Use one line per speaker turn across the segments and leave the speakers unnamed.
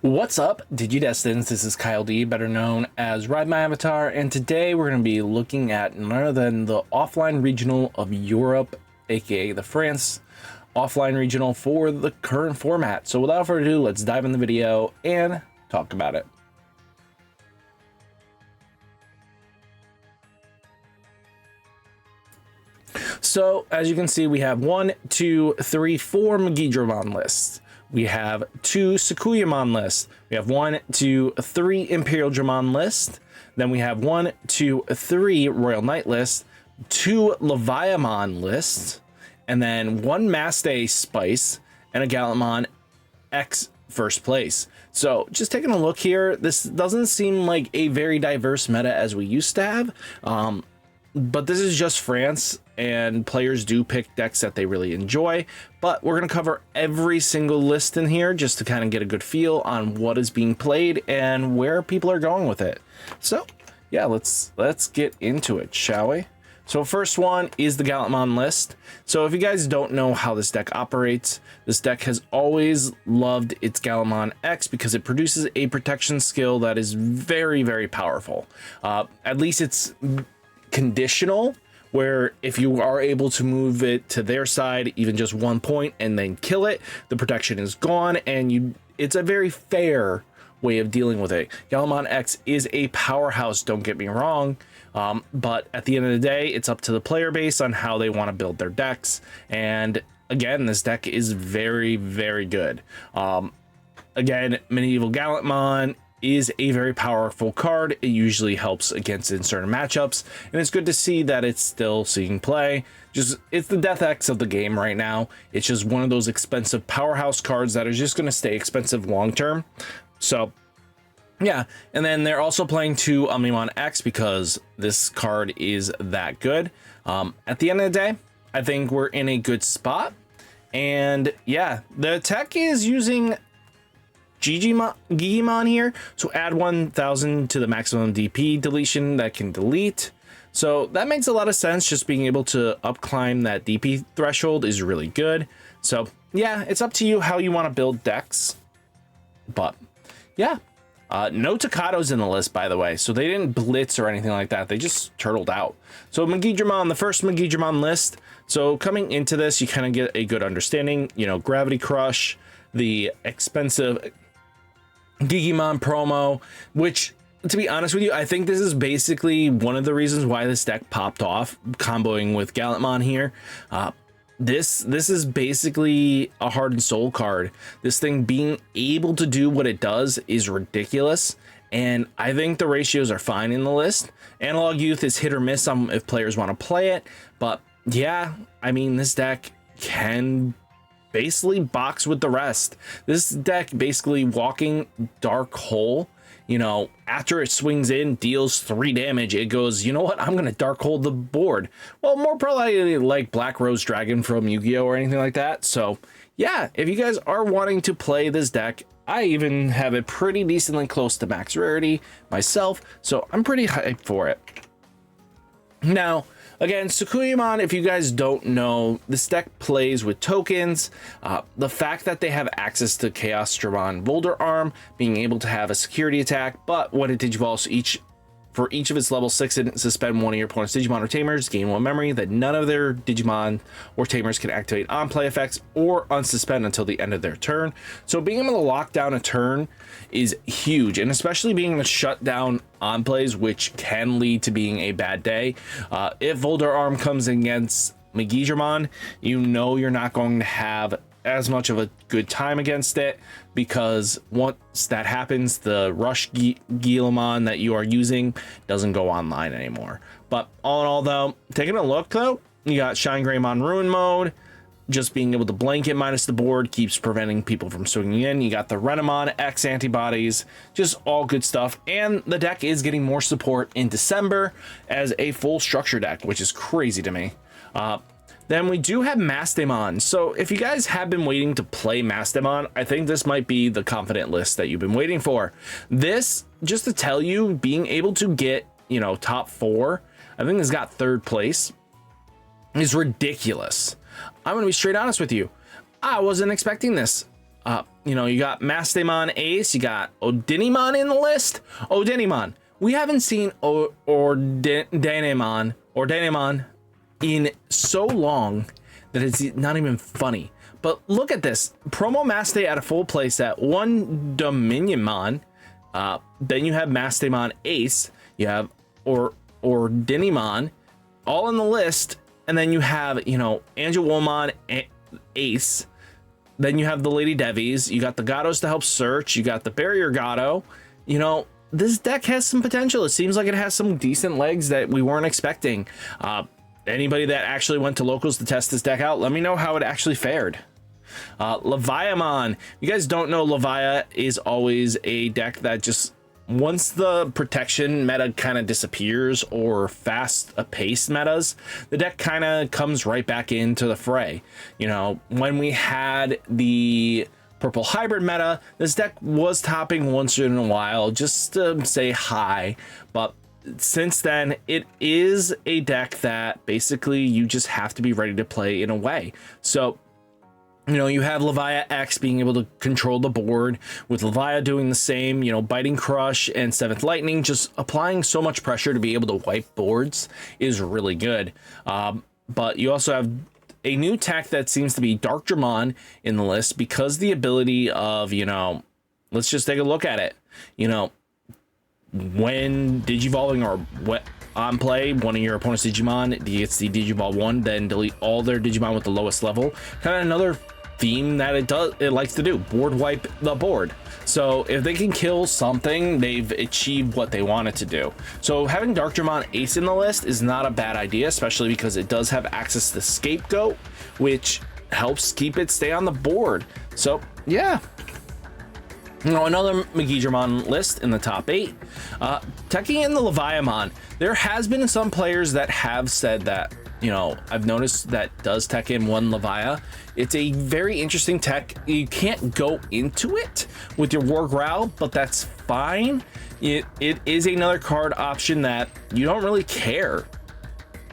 What's up, Digidestins? This is Kyle D, better known as RideMyAvatar, and today we're going to be looking at none other than the offline regional of Europe, aka the France offline regional for the current format. So without further ado, let's dive in the video and talk about it. So as you can see, we have 1, 2, 3, 4 Digimon lists. We have 2 Sakuyamon lists. We have 1, 2, 3 Imperial Dramon lists. Then we have 1, 2, 3 Royal Knight lists, 2 Leviamon lists, and then 1 Maste Spice and a Gallantmon X first place. So just taking a look here, this doesn't seem like a very diverse meta as we used to have. But this is just France, and players do pick decks that they really enjoy. But we're going to cover every single list in here just to kind of get a good feel on what is being played and where people are going with it. So yeah, let's get into it, shall we? So first one is the Gallantmon list. So if you guys don't know how this deck operates, this deck has always loved its Gallantmon X because it produces a protection skill that is very, very powerful. At least it's conditional, where if you are able to move it to their side even just 1 point and then kill it, the protection is gone, and it's a very fair way of dealing with it. Gallantmon X is a powerhouse, don't get me wrong, but at the end of the day, it's up to the player base on how they want to build their decks. And again, this deck is very, very good. Again, Medieval Gallantmon is a very powerful card. It usually helps against in certain matchups, and it's good to see that it's still seeing play. It's the Death X of the game right now. It's just one of those expensive powerhouse cards that are just going to stay expensive long term. So yeah, and then they're also playing 2 Omnimon X because this card is that good. At the end of the day, I think we're in a good spot. And yeah, the tech is using Digimon here, so add 1000 to the maximum DP deletion that can delete. So that makes a lot of sense. Just being able to up climb that DP threshold is really good. So yeah, it's up to you how you want to build decks. But yeah, no Takatos in the list, by the way, so they didn't blitz or anything like that. They just turtled out. So Digimon, the first Digimon list. So coming into this, you kind of get a good understanding. You know, Gravity Crush, the expensive Digimon promo, which, to be honest with you, I think this is basically one of the reasons why this deck popped off, comboing with Gallantmon here. This is basically a heart and soul card. This thing being able to do what it does is ridiculous, and I think the ratios are fine in the list. Analog Youth is hit or miss on if players want to play it, but yeah, I mean, this deck can basically box with the rest. This deck basically walking Dark Hole, you know, after it swings in, deals 3 damage, it goes, you know what, I'm gonna Dark Hole the board. Well, more probably like Black Rose Dragon from Yu-Gi-Oh or anything like that. So yeah, if you guys are wanting to play this deck, I even have it pretty decently close to max rarity myself, so I'm pretty hyped for it. Now, again, Sakuyamon, if you guys don't know, this deck plays with tokens. The fact that they have access to Chaos Dramon Boulder Arm, being able to have a security attack, but when it digivolves for each of its level 6, and suspend one of your opponent's Digimon or Tamers, gain 1 memory that none of their Digimon or Tamers can activate on play effects or unsuspend until the end of their turn. So being able to lock down a turn is huge, and especially being able to shut down on plays, which can lead to being a bad day. If Volder Arm comes against Digimon, you know you're not going to have as much of a good time against it, because once that happens, the Rush Guillemon that you are using doesn't go online anymore. But all in all, though, taking a look, though, you got Shine Greymon Ruin mode. Just being able to blanket minus the board keeps preventing people from swinging in. You got the Renamon X antibodies, just all good stuff. And the deck is getting more support in December as a full structure deck, which is crazy to me. Then we do have Mastemon. So if you guys have been waiting to play Mastemon, I think this might be the confident list that you've been waiting for. This, just to tell you, being able to get, you know, top 4, I think this got 3rd place, is ridiculous. I'm going to be straight honest with you. I wasn't expecting this. You know, you got Mastemon Ace, you got Digimon in the list. Digimon. We haven't seen Digimon in so long that it's not even funny. But look at this. Promo Maste at a full play set, 1 Dominionmon. Then you have Mastemon Ace. You have Digimon all in the list. And then you have, you know, Angelwomon Ace. Then you have the Lady Devies. You got the Gatos to help search. You got the Barrier Gato. You know, this deck has some potential. It seems like it has some decent legs that we weren't expecting. Anybody that actually went to locals to test this deck out, let me know how it actually fared. Leviamon. You guys don't know, Levia is always a deck that just, once the protection meta kind of disappears or fast paced metas, the deck kind of comes right back into the fray. You know, when we had the purple hybrid meta, this deck was topping once in a while just to say hi, but since then it is a deck that basically you just have to be ready to play in a way. So, you know, you have Levia X being able to control the board, with Levia doing the same, you know, Biting Crush and 7th Lightning, just applying so much pressure to be able to wipe boards is really good. But you also have a new tech that seems to be Dark Dramon in the list, because the ability of, you know, let's just take a look at it. You know, when Digivolving or on play, one of your opponent's Digimon gets the Digiball 1, then delete all their Digimon with the lowest level. Kind of another theme that it likes to do, board wipe the board. So if they can kill something, they've achieved what they wanted to do. So having Dark Dramon Ace in the list is not a bad idea, especially because it does have access to Scapegoat, which helps keep it stay on the board. So yeah. Now, another Megidramon list in the top 8. Teching in the Leviamon. There has been some players that have said that, you know, I've noticed that does tech in 1 Levia. It's a very interesting tech. You can't go into it with your War Growl, but that's fine. It is another card option that you don't really care.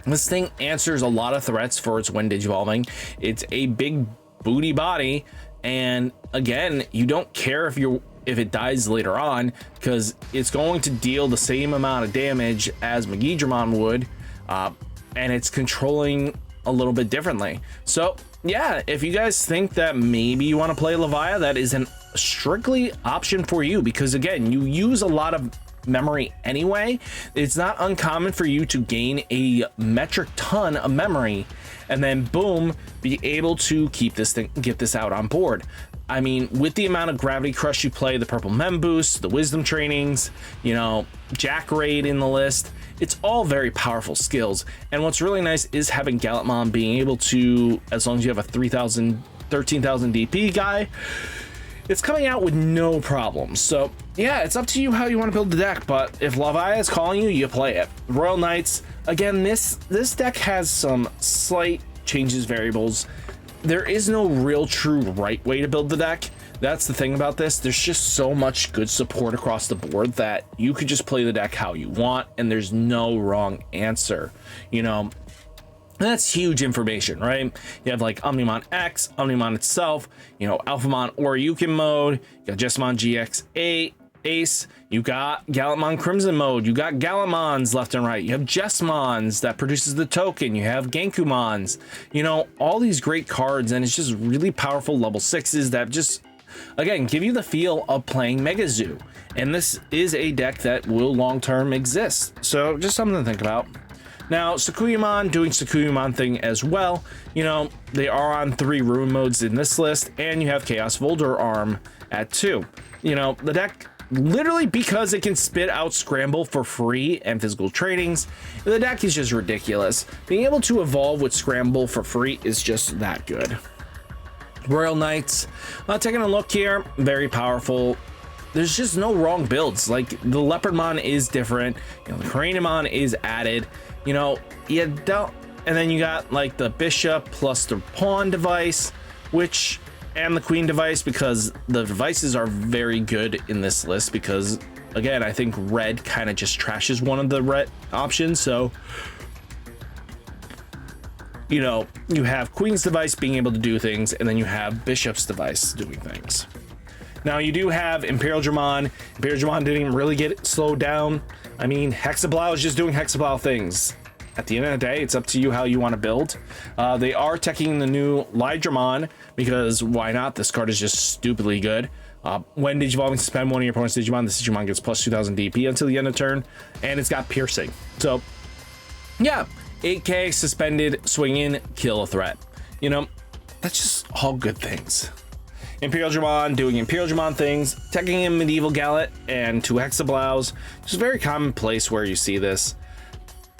This thing answers a lot of threats for its when Digivolving. It's a big booty body. And again, you don't care if it dies later on, because it's going to deal the same amount of damage as Megidramon would, and it's controlling a little bit differently. So yeah, if you guys think that maybe you want to play Levia, that is an strictly option for you, because again, you use a lot of memory anyway. It's not uncommon for you to gain a metric ton of memory and then boom, be able to keep this thing, get this out on board. I mean, with the amount of Gravity Crush you play, the purple Mem boost, the wisdom trainings, you know, Jack Raid in the list, it's all very powerful skills. And what's really nice is having Gallantmon being able to, as long as you have a 13,000 DP guy, it's coming out with no problems. So yeah, it's up to you how you want to build the deck, but if Levia is calling you, you play it. Royal Knights, again, this deck has some slight changes, variables. There is no real true right way to build the deck. That's the thing about this. There's just so much good support across the board that you could just play the deck how you want, and there's no wrong answer, you know. That's huge information, right? You have like Omnimon X, Omnimon itself, you know, Alphamon Oryukin mode, you got Jessamon GX8, Ace, you got Gallantmon Crimson mode, you got Gallantmons left and right, you have Jessmons that produces the token, you have Genkumons, you know, all these great cards, and it's just really powerful level 6s that just, again, give you the feel of playing Mega Zoo. And this is a deck that will long-term exist. So just something to think about. Now, Sakuyamon doing Sakuyamon thing as well. You know, they are on 3 Ruin modes in this list, and you have Chaos Volder Arm at 2. You know, the deck, literally because it can spit out Scramble for free and physical trainings, the deck is just ridiculous. Being able to evolve with Scramble for free is just that good. Royal Knights, taking a look here, very powerful. There's just no wrong builds. Like, the Leopardmon is different, you know, the Craniamon is added, you know, you don't, and then you got like the Bishop plus the Pawn device, which, and the Queen device, because the devices are very good in this list, because again, I think red kind of just trashes one of the red options. So you know, you have Queen's device being able to do things, and then you have Bishop's device doing things. Now you do have Imperial Dramon. Imperial Dramon didn't really get slowed down. I mean, Hexablow is just doing Hexablow things. At the end of the day, it's up to you how you want to build. They are teching the new RideMyAvatar because why not? This card is just stupidly good. When Digivolving, suspend one of your opponent's Digimon, this Digimon gets plus 2000 DP until the end of turn, and it's got piercing. So, yeah, 8k, suspended, swing in, kill a threat. You know, that's just all good things. Imperial Dramon doing Imperial Dramon things, teching in Medieval Gallet and 2 Hexablows. Just a very common place where you see this.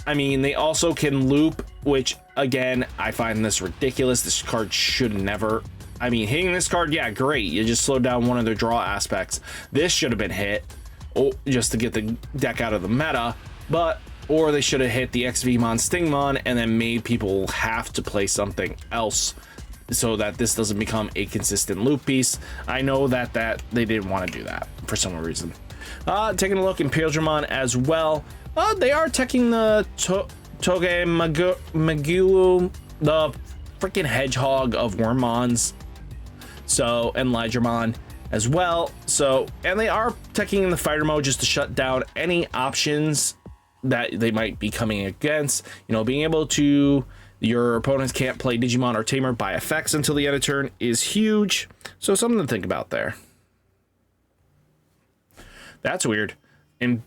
I mean, they also can loop, which, again, I find this ridiculous. This card should never... I mean, hitting this card, yeah, great. You just slowed down one of their draw aspects. This should have been hit, just to get the deck out of the meta, or they should have hit the XVmon Stingmon and then made people have to play something else so that this doesn't become a consistent loop piece. I know that they didn't want to do that for some reason. Taking a look, Imperial Dramon as well. They are teching the Toge Magulu, the freaking hedgehog of Wormmons. So, and Lydramon as well. So, and they are teching in the fighter mode just to shut down any options that they might be coming against. You know, being able to, your opponents can't play Digimon or Tamer by effects until the end of turn is huge. So, something to think about there. That's weird. And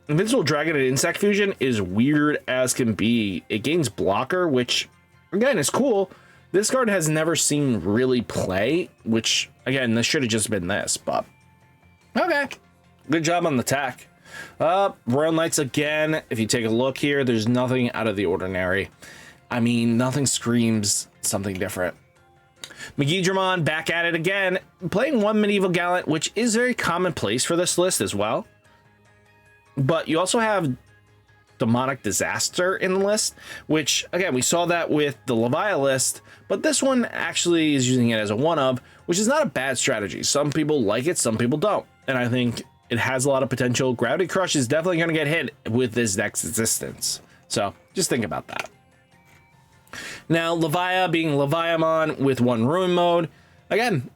Invincible Dragon and Insect Fusion is weird as can be. It gains blocker, which, again, is cool. This card has never seen really play, which, again, this should have just been this, but okay. Good job on the tech. Royal Knights again. If you take a look here, there's nothing out of the ordinary. I mean, nothing screams something different. Megidramon back at it again, playing 1 Medieval Gallant, which is very commonplace for this list as well. But you also have Demonic Disaster in the list, which, again, we saw that with the Levia list, but this one actually is using it as a one-of, which is not a bad strategy. Some people like it, some people don't, and I think it has a lot of potential. Gravity Crush is definitely going to get hit with this deck's existence, so just think about that. Now, Levia being Leviamon with 1 Ruin mode, again,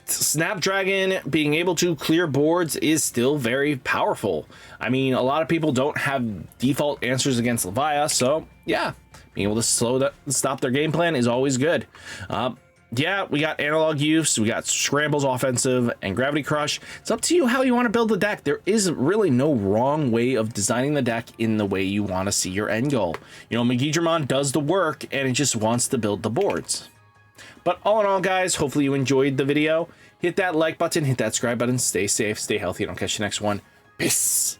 Snapdragon being able to clear boards is still very powerful. I mean, a lot of people don't have default answers against Levia, so yeah, being able to stop their game plan is always good. Yeah, we got Analog Use, we got Scrambles offensive, and Gravity Crush. It's up to you how you want to build the deck. There is really no wrong way of designing the deck in the way you want to see your end goal. You know, Megidramon does the work, and it just wants to build the boards. But all in all, guys, hopefully you enjoyed the video. Hit that like button, hit that subscribe button, stay safe, stay healthy, and I'll catch you next one. Peace.